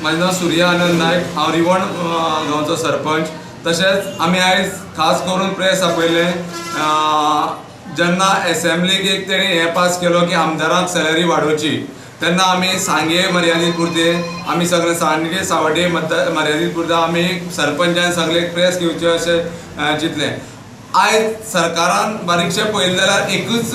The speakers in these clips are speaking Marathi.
माझें नांव सूर्या आनंद नायक, हांव रिवण गांवचो सरपंच। तशेंच आमी आयज खास करून प्रेस आपयलें जेन्ना असेंब्लीक एक तेणी हें पास केलो की आमदारांक सॅलरी वाडोवची, तेन्ना आमी सांगे मर्यादीत पुरते आमी सगळे सांगे सावड्डे मर्यादीत पुरते आमी सरपंचान सगळे प्रेस घेवचे अशें चिंतलें। आयज सरकारान बारीकशें पळयलें जाल्यार एकूच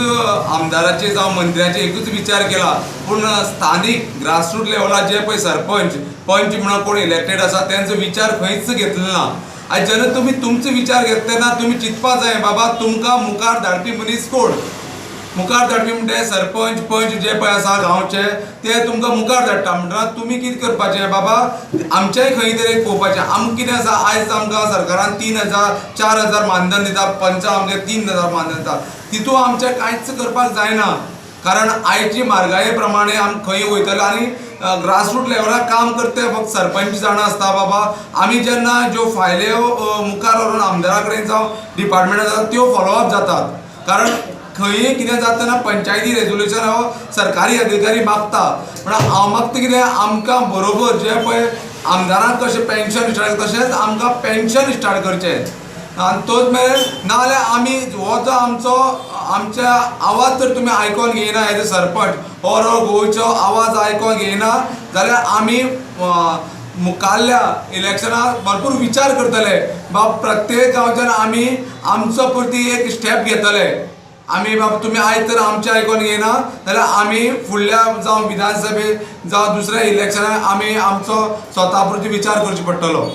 आमदाराचे जावं मंत्र्याचे एकूच विचार केला, पूण स्थानीक ग्रासरूट लेवलार जे पळय सरपंच पंच म्हणून कोण इलेक्टेड आसा तेंचो विचार खंयच घेतलो ना। आयज जेन्ना तुमी तुमचो विचार घेतले ना, तुमी चिंतपा जाय बाबा तुमकां मुखार धाडपी मनीस कोण। मुखार धाडपी म्हणजे सरपंच पंच जे पळय आसा गांवचे ते तुमकां मुखार धाडटा म्हणटा तुमी कितें करपाचें बाबा, आमचेय खंय तरी पळोवपाचें। आमकां कितें आसा, आयज आमकां सरकारान 3000 4000 मानधन दिता, पंचां आमकां 3000 मानधन दिता, तितून आमचें कांयच करपाक जायना। कारण आयची म्हारगाये प्रमाणे आमी खंय वयतले आनी ग्रासरूट लेवलार काम करते फक्त सरपंच जाणा आसता बाबा। आमी जेन्ना ज्यो फायल्यो मुखार व्हरून आमदारा कडेन जावं डिपार्टमेंटान जाता त्यो फॉलोअप जातात, कारण खंय कितें जातना पंचायती रेजोल्युशन हो सरकारी अधिकारी मागता, पण हांव मागता कितें आमकां बरोबर जे पळय आमदारांक कशें पेन्शन स्टार्ट तशेंच आमकां पेन्शन स्टार्ट करचें। आनी तोच मेरेन नाजाल्यार आमी हो जो आमच्या आवाज जर तुमी आयकोन घेयना एज अ सरपंच हो गोंयचो आवाज आयकोन घेयना जाल्यार आमी मुखाल्ल्या इलेक्शनाक भरपूर विचार करतले। बाब प्रत्येक गांवच्यान आमी आमचो पुरती एक स्टेप घेतले। आमी बाबा तुमी आयज तर आमचें आयकोन घेयना जाल्यार आमी फुडल्या जावं विधानसभेक जावं दुसऱ्या इलेक्शनाक आमी आमचो स्वता पुरती विचार करचो पडटलो।